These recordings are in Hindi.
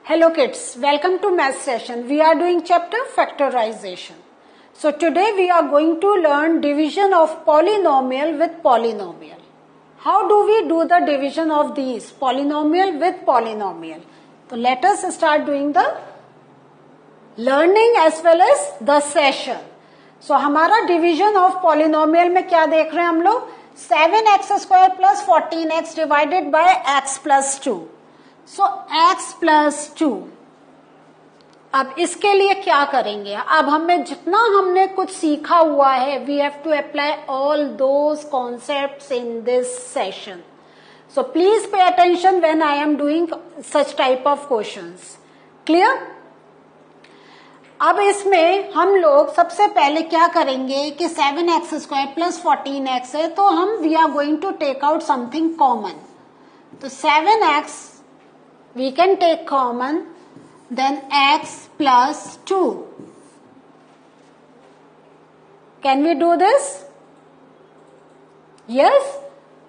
Hello kids, welcome to math session. We are doing chapter factorization. So today we are going to learn division of polynomial with polynomial. How do we do the division of these polynomial with polynomial? So let us start doing the learning as well as the session. So हमारा division of polynomial में क्या देख रहे हैं हम लोग? 7x² plus 14x divided by x plus 2. So x plus 2. अब इसके लिए क्या करेंगे? अब हमें जितना हमने कुछ सीखा हुआ है, we have to apply all those concepts in this session. So please pay attention when I am doing such type of questions. Clear? अब इसमें हम लोग सबसे पहले क्या करेंगे कि 7x² plus 14x है, तो हम we are going to take out something common. तो 7x we can take common, then x plus 2. Can we do this? Yes,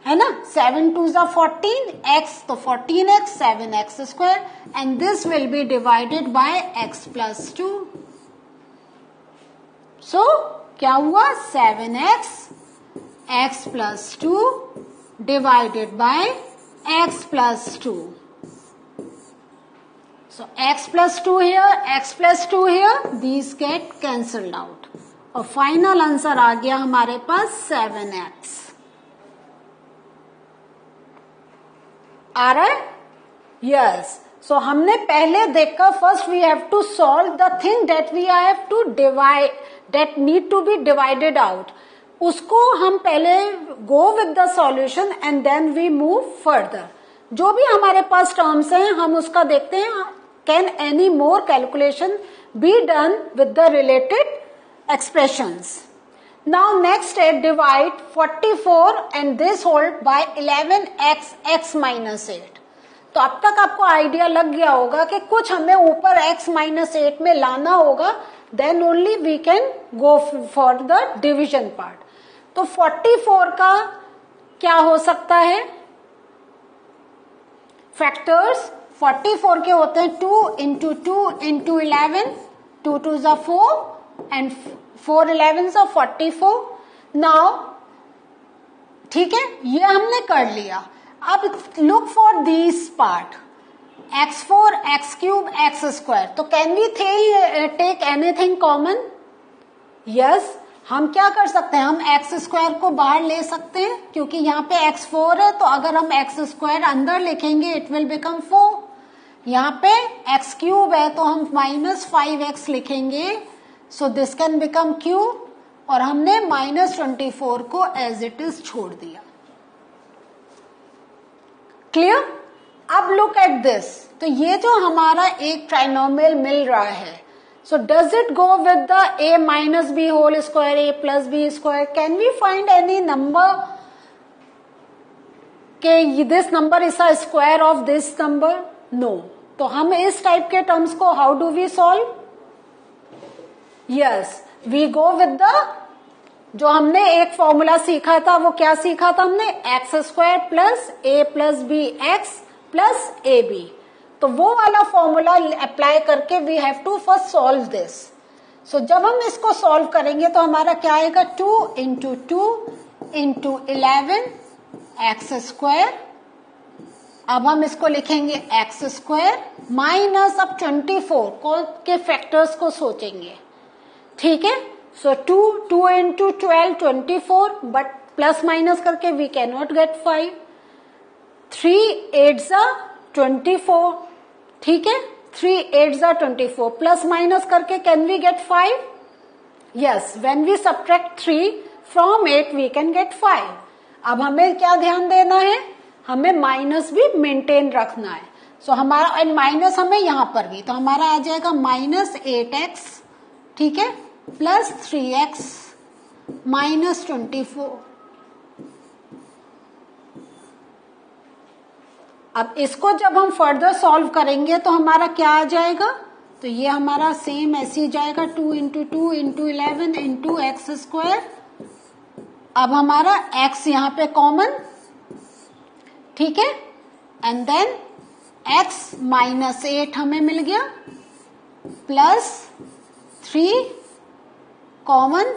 है ना? 7 2s are 14, x तो 14x, 7x square, and this will be divided by x plus 2. So क्या हुआ? 7x x plus 2 divided by x plus 2. So x plus 2 here, x plus 2 here, these get cancelled out. और फाइनल आंसर आ गया हमारे पास 7x. आ रहा है? यस. सो हमने पहले देखा, first we have to solve the thing that we have to divide, that need to be divided out. उसको हम पहले go with the solution and then we move further. जो भी हमारे पास टर्म्स हैं हम उसका देखते हैं. Can any more calculation be done with the related expressions? Now next step, divide 44 and this whole by 11x x minus 8. तो अब तक आपको आइडिया लग गया होगा कि कुछ हमें ऊपर x minus 8 में लाना होगा, then only we can go for the division part. तो 44 का क्या हो सकता है? फैक्टर्स 44 के होते हैं 2 into 2 into 11, 2 2s are 4 and 4 11s are 44. Now ठीक है, ये हमने कर लिया. अब look for these part, x4 x cube x square. तो can we take anything common? Yes. हम क्या कर सकते हैं? हम एक्स स्क्वायर को बाहर ले सकते हैं क्योंकि यहाँ पे x4 है, तो अगर हम एक्स स्क्वायर अंदर लिखेंगे इट विल बिकम 4. यहाँ पे x क्यूब है तो हम -5x लिखेंगे, so this can become cube, और हमने -24 को एज इट इज छोड़ दिया. क्लियर? अब लुक एट दिस. तो ये जो हमारा एक ट्राइनोमियल मिल रहा है, so does it go with the a minus b whole square, a plus b square? Can we find any number के this number is a square of this number? No. तो हम इस टाइप के टर्म्स को how do we solve? Yes, we go with the जो हमने एक फॉर्मूला सीखा था, वो क्या सीखा था हमने? X square plus a plus b x plus a b. तो वो वाला फॉर्मूला अप्लाई करके we have to first solve this. So जब हम इसको सॉल्व करेंगे तो हमारा क्या आएगा? 2 into 2 into 11 एक्स स्क्वायर. अब हम इसको लिखेंगे एक्स स्क्वायर माइनस, अब 24 के फैक्टर्स को सोचेंगे. ठीक है. So 2 into 12 24, but plus minus करके we can not get 5. 3 8s are 24. ठीक है. 3 8s are 24, प्लस माइनस करके can we get 5? Yes, when we subtract 3 from 8 we can get 5. अब हमें क्या ध्यान देना है? हमें माइनस भी मेंटेन रखना है. सो हमारा एंड माइनस हमें यहां पर भी, तो हमारा आ जाएगा -8x, ठीक है, प्लस 3x -24. अब इसको जब हम फर्दर सॉल्व करेंगे तो हमारा क्या आ जाएगा? तो ये हमारा सेम ऐसे ही जाएगा 2 into 2 into 11 into x square. अब हमारा x यहाँ पे कॉमन, ठीक है, एंड देन x माइनस 8 हमें मिल गया plus 3 common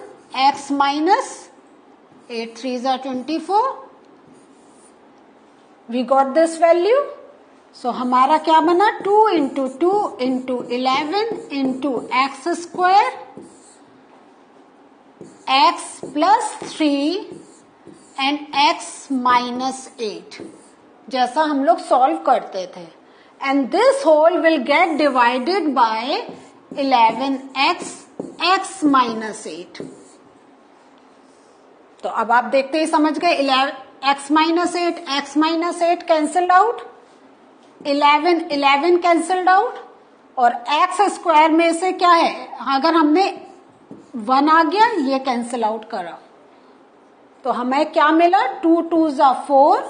x minus 8 3s are 24. We got this value. So हमारा क्या बना 2 into 2 into 11 into x square x plus 3 and x minus 8 जैसा हम लोग सॉल्व करते थे. And this whole will get divided by 11x x minus 8. तो अब आप देखते ही समझ गए. 11x minus 8 x minus 8 cancelled out, 11 cancelled out, और x स्क्वायर में से क्या है, अगर हमने 1 आ गया ये कैंसल आउट करा तो हमें क्या मिला 2 2s are 4,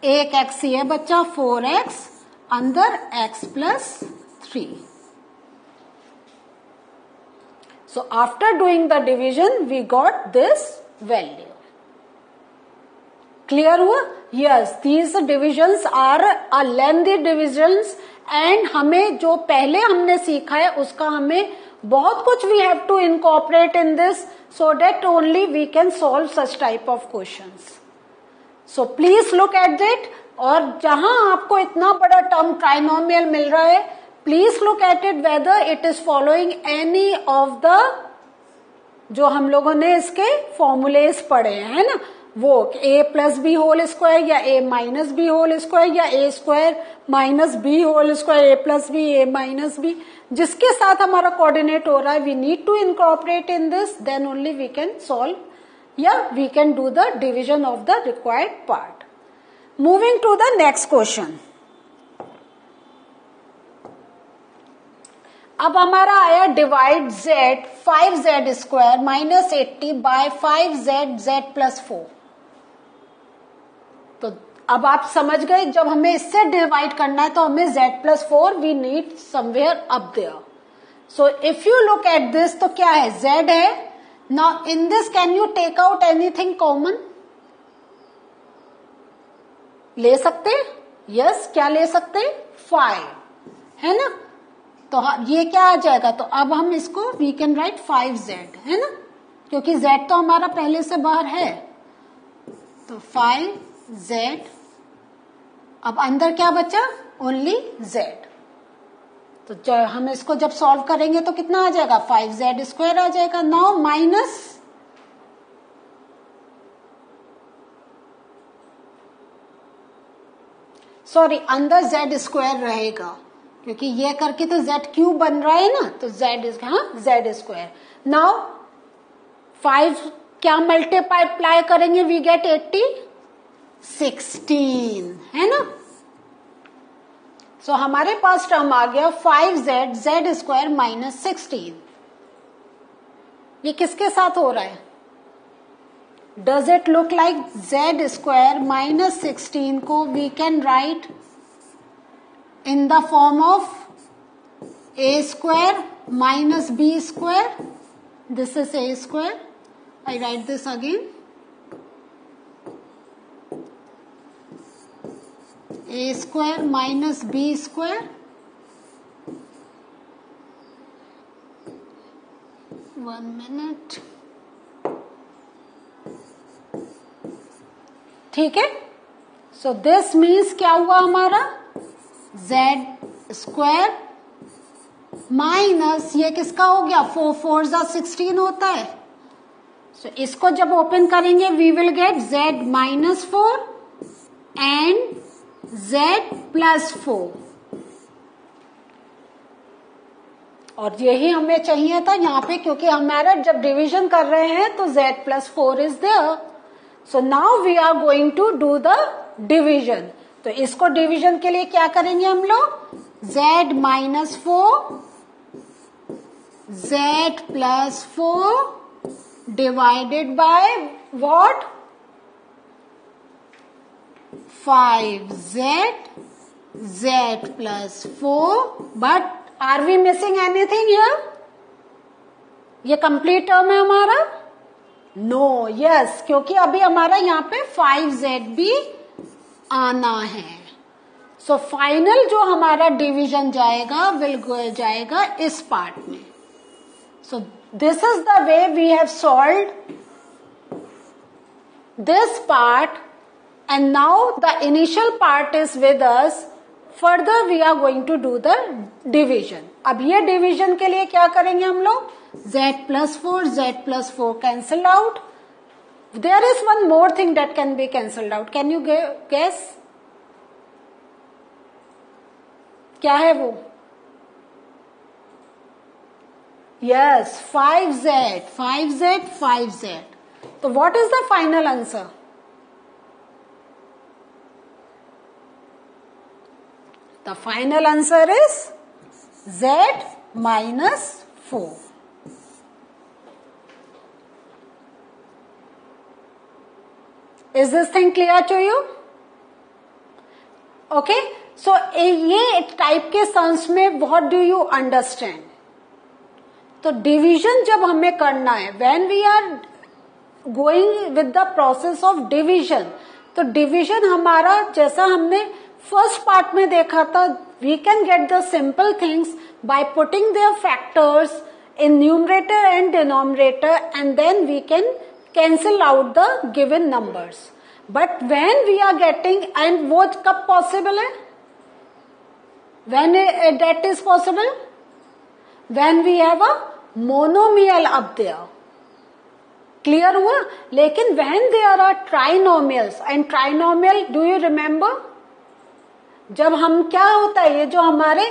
एक x ये बच्चा 4x अंदर x plus 3. So after doing the division we got this value. Clear हुआ? Yes, these divisions are a lengthy divisions and हमें जो पहले हमने सीखा है उसका हमें बहुत कुछ we have to incorporate in this so that only we can solve such type of questions. So please look at it. और जहां आपको इतना बड़ा टर्म ट्राइनोमियल मिल रहा है, please look at it whether it is following any of the जो हम लोगों ने इसके फॉर्मूलेस पढ़े हैं ना, वो a plus b whole square या a minus b whole square या a square minus b whole square a plus b a minus b, जिसके साथ हमारा कोऑर्डिनेट हो रहा है, we need to incorporate in this, then only we can solve या we can do the division of the required part. Moving to the next question. अब हमारा आया divide z 5z square minus 80 bye 5z z plus 4. तो अब आप समझ गए जब हमें इससे डिवाइड करना है तो हमें z plus 4 we need somewhere up there. So if you look at this तो क्या है z है. Now in this can you take out anything common? ले सकते? यस, क्या ले सकते? 5 है ना. तो ये क्या आ जाएगा, तो अब हम इसको वी कैन राइट 5z है ना, क्योंकि z तो हमारा पहले से बाहर है. तो 5z, अब अंदर क्या बचा? Only z. तो हम इसको जब सॉल्व करेंगे तो कितना आ जाएगा? 5z स्क्वायर आ जाएगा. नाउ माइनस सॉरी अंदर z स्क्वायर रहेगा क्योंकि ये करके तो z क्यूब बन रहा है ना, तो z स्क्वायर. नाउ 5 क्या मल्टीप्लाई करेंगे? वी गेट 80 16 है ना. सो हमारे पास टर्म आ गया 5z z स्क्वायर माइनस 16. ये किसके साथ हो रहा है? Does it look like z square minus 16 को we can write in the form of a square minus b square? This is a square. I write this again. A square minus b square. One minute. ठीक है. सो दिस मीन्स क्या हुआ हमारा? z स्क्वायर माइनस ये किसका हो गया? 4 4s are 16 होता है. सो इसको जब ओपन करेंगे we will get z minus 4 and z plus 4. और यही हमें चाहिए था यहाँ पे, क्योंकि हमारा जब डिवीजन कर रहे हैं तो z plus 4 is there. So now we are going to do the division. तो इसको डिवीजन के लिए क्या करेंगे हम लोग? z minus 4 z plus 4 divided by what? 5z z plus 4. But are we missing anything here? ये कंप्लीट टर्म है हमारा? नो, यस, क्योंकि अभी हमारा यहाँ पे 5z भी आना है. सो फाइनल जो हमारा डिवीजन जाएगा विल जाएगा इस पार्ट में. So this is the way we have solved this part, and now the initial part is with us. Further we are going to do the division. अब ये division के लिए क्या करेंगे हम लोग? z plus 4 cancel out. There is one more thing that can be cancelled out. Can you guess? क्या है वो? Yes, 5z. So what is the final answer? The final answer is z minus 4. Is this thing clear to you? Okay. So ये टाइप के सम्स में what do you understand? तो डिवीजन जब हमें करना है, when we are going with the process of division, तो डिवीजन हमारा जैसा हमने फर्स्ट पार्ट में देखा था, we can get the simple things by putting there factors in numerator and denominator and then we can cancel out the given numbers. But when we are getting, and वो कब पॉसिबल है? When that is possible? When we have a monomial up there. Clear हुआ? लेकिन when there are trinomials and trinomial, do you remember? जब हम क्या होता है, ये जो हमारे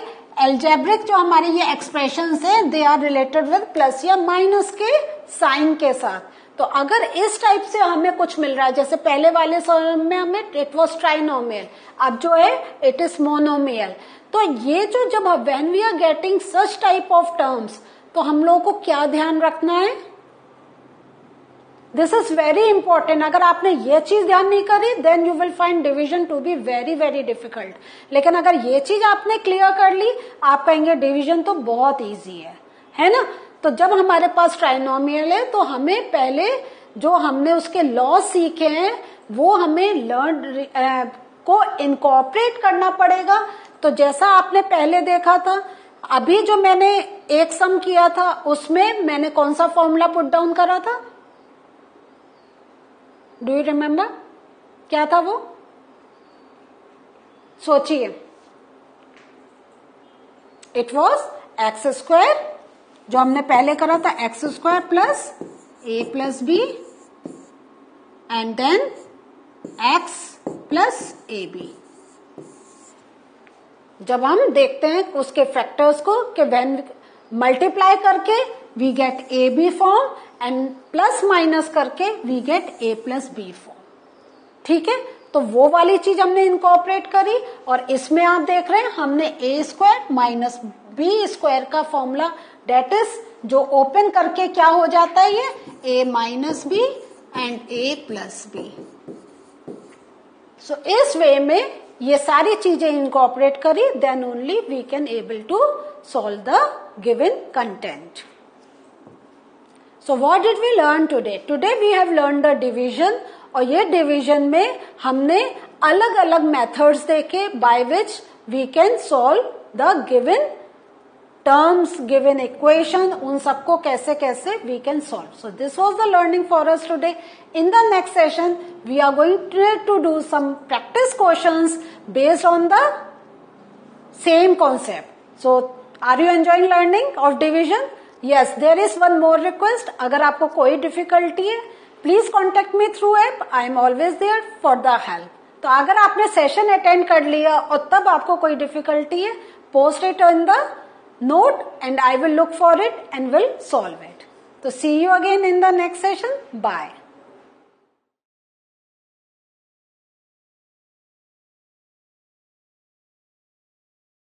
एल्जेब्रिक जो हमारे ये एक्सप्रेशंस है, they are related with plus या माइनस के साइन के साथ. तो अगर इस टाइप से हमें कुछ मिल रहा है, जैसे पहले वाले सॉल्व में हमें इट वॉज ट्राइनोमियल, अब जो है इट इज मोनोमियल. तो ये जो जब when we are getting such type of terms, तो हम लोगों को क्या ध्यान रखना है? This is very important. अगर आपने ये चीज ध्यान नहीं करी, then you will find division to be very very difficult. लेकिन अगर ये चीज आपने क्लियर कर ली, आप कहेंगे डिवीजन तो बहुत इजी है ना? तो जब हमारे पास ट्राइनोमियल है, तो हमें पहले जो हमने उसके लॉ सीखे हैं, वो हमें लर्न को इनकॉर्पोरेट करना पड़ेगा. तो जैसा आपने पहले देखा था, अभी जो मैंने एक सम किया था, उसमें मैंने कौन सा फॉर्मूला पुट डाउन करा था? Do you remember? क्या था वो? सोचिए. इट वॉज एक्स स्क्वायर, जो हमने पहले करा था, x square plus a plus b and then x plus a b. जब हम देखते हैं उसके फैक्टर्स को कि व्हेन मल्टीप्लाई करके we get a b form and plus minus करके we get a plus b form. ठीक है? तो वो वाली चीज हमने इनकॉर्पोरेट करी. और इसमें आप देख रहे हैं हमने a square minus b square का फॉर्मूला, डेट इज जो ओपन करके क्या हो जाता है, ये a minus b and a plus b. So इस वे में ये सारी चीजें इनकॉर्पोरेट करी, then only we can able to solve the given content. So what did we learn today? Today we have learned the division. और ये डिवीजन में हमने अलग अलग मेथड्स देखे by which we can solve the given terms, given equation, उन सबको कैसे कैसे we can solve. So this was the learning for us today. In the next session we are going to do some practice questions based on the same concept. So are you enjoying learning of division? Yes, there is one more request. अगर आपको कोई डिफिकल्टी है, please contact me through app. I am always there for the help. तो अगर आपने सेशन अटेंड कर लिया और तब आपको कोई डिफिकल्टी है, post it in the note and I will look for it and will solve it. तो see you again in the next session. Bye.